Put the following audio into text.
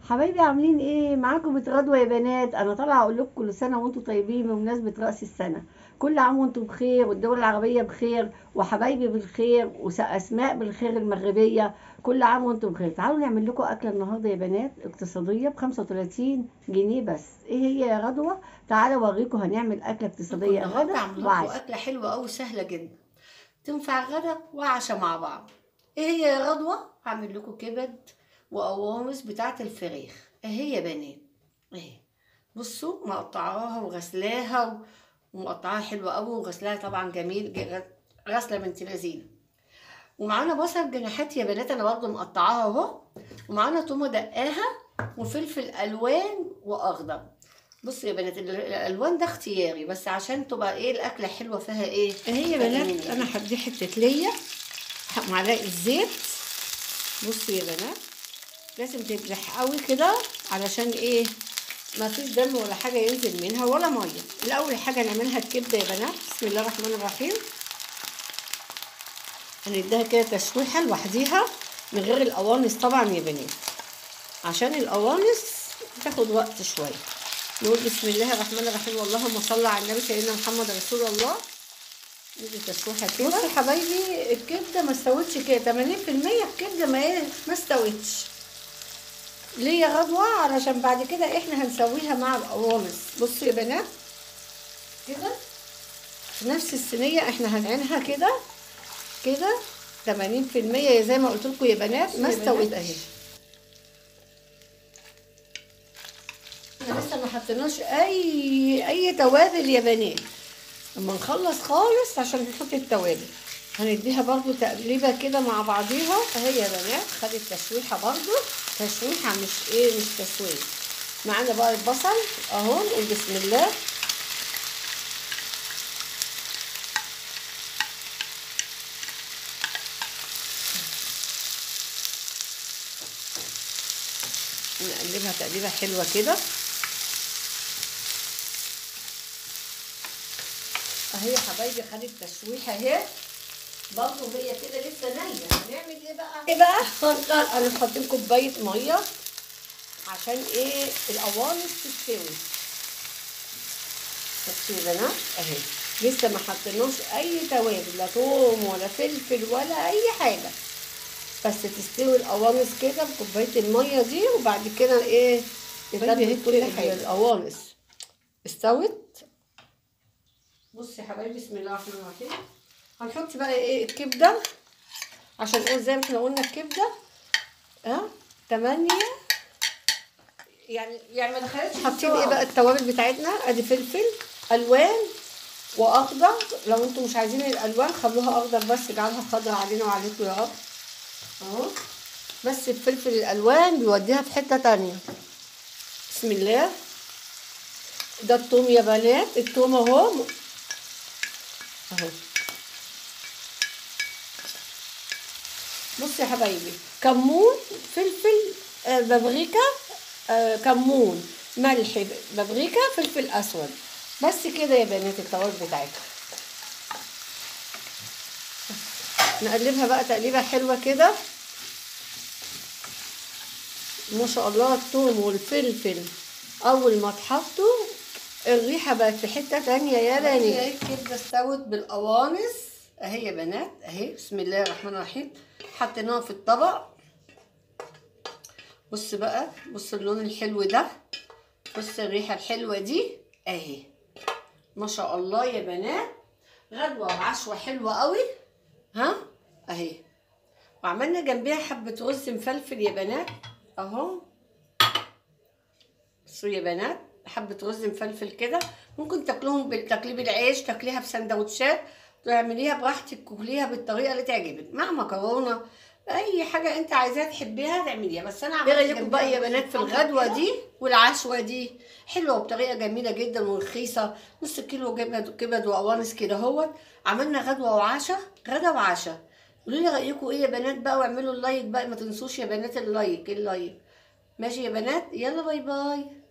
حبايبي عاملين ايه معاكم؟ غدوة يا بنات. انا طالعه اقول لكم كل سنه وانتم طيبين بمناسبه راس السنه. كل عام وانتم بخير والدول العربيه بخير وحبايبي بالخير واسماء بالخير المغربيه. كل عام وانتم بخير. تعالوا نعمل لكم اكله النهارده يا بنات اقتصاديه ب 35 جنيه بس. ايه هي يا غدوه؟ تعالوا اوريكم هنعمل اكله اقتصاديه النهارده غدا عامله لكم وعشاء. اكله حلوه قوي سهله جدا، تنفع غدا وعشاء مع بعض. ايه هي يا غدوه؟ هعمل لكم كبد وقوانص بتاعه الفراخ اهي يا بنات. اهي بصوا مقطعاها وغسلاها ومقطعاها حلوه قوي وغسلاها طبعا جميل غسله بنت لذينه. ومعانا بصل جناحات يا بنات انا برضه مقطعاها اهو، ومعانا تومه دقاها وفلفل الوان واخضر. بصوا يا بنات الالوان ده اختياري بس عشان تبقى ايه الاكله حلوه فيها ايه اهي يا بنات. انا هدي حته ليا معلقه زيت. بصوا يا بنات لازم تملح قوي كده علشان ايه ما فيش دم ولا حاجه ينزل منها ولا ميه. الاول حاجه نعملها الكبده يا بنات. بسم الله الرحمن الرحيم. هنديها كده تشويحه لوحديها من غير القوانص طبعا يا بنات، عشان القوانص تاخد وقت شويه. نقول بسم الله الرحمن الرحيم اللهم صل على النبي سيدنا محمد رسول الله. ندي تشويحه كده. بصوا يا حبايبي الكبده ما استوتش كده 80%. الكبده ما استوتش ليه يا غدوه؟ علشان بعد كده احنا هنسويها مع القوانص. بصوا يا بنات كده في نفس الصينيه احنا هنعينها كده كده 80% زي ما قلت لكم يا بنات ما استوت اهي. احنا لسه ما حطيناش اي توابل يا بنات. لما نخلص خالص عشان نحط التوابل هنديها برضو تقليبه كده مع بعضيها اهي يا بنات. خدت تشويحه برضو، تشويحه مش تسويه. معانا بقى البصل اهو. نقول بسم الله. نقلبها تقليبه حلوه كده اهي يا حبايبي. خدت تشويحه اهي برضه هي كده لسه نيه. هنعمل ايه بقى؟ انا حاطين كوبايه ميه عشان ايه القوانص تستوي. بصوا يا بنات اهي لسه ما حطيناش اي توابل لا توم ولا فلفل ولا اي حاجه، بس تستوي القوانص كده بكوبايه الميه دي وبعد كده ايه تتبل كل حاجه. القوانص استوت. بصي يا حبايبي بسم الله الرحمن الرحيم. هنحط بقى ايه الكبده عشان ايه زي ما احنا قلنا الكبده 8 يعني ما دخلتش. حاطين ايه بقى التوابل بتاعتنا؟ ادي فلفل الوان واخضر، لو انتم مش عايزين الالوان خلوها اخضر بس اجعلها خضر علينا وعليكم يا رب اهو. بس الفلفل الالوان بيوديها في حته تانية. بسم الله. ده الثوم يا بنات، الثوم اهو اهو. بصوا يا حبايبي كمون فلفل بابريكا كمون ملح بابريكا فلفل اسود بس كده يا بنات التوابل بتاعتها. نقلبها بقى تقليبه حلوه كده ما شاء الله. الثوم والفلفل اول ما اتحطوا الريحه بقت في حته تانية يا بنات. اهي الكبده استوت بالقوانص اهي يا بنات اهي. بسم الله الرحمن الرحيم. حطيناها في الطبق. بص بقى، بص اللون الحلو ده، بص الريحه الحلوه دي اهي ما شاء الله يا بنات. غدوه وعشوه حلوه قوي اهي. وعملنا جنبيها حبه رز مفلفل يا بنات اهو. بصوا يا بنات حبه رز مفلفل كده ممكن تاكلوهم بتقليب العيش، تاكليها بسندوتشات، تعمليها براحتك، كليها بالطريقه اللي تعجبك مع مكرونه اي حاجه انت عايزاها تحبيها تعمليها. بس انا عملت ايه رايكم بقى يا بنات في الغدوه دي والعشوه دي؟ حلوه وبطريقه جميله جدا ورخيصه. نص كيلو كبد وقوانص كده اهوت. عملنا غدوه وعشاء، غدا وعشاء. قولوا لي رايكم ايه يا بنات بقى، واعملوا اللايك بقى ما تنسوش يا بنات اللايك. ماشي يا بنات، يلا باي باي.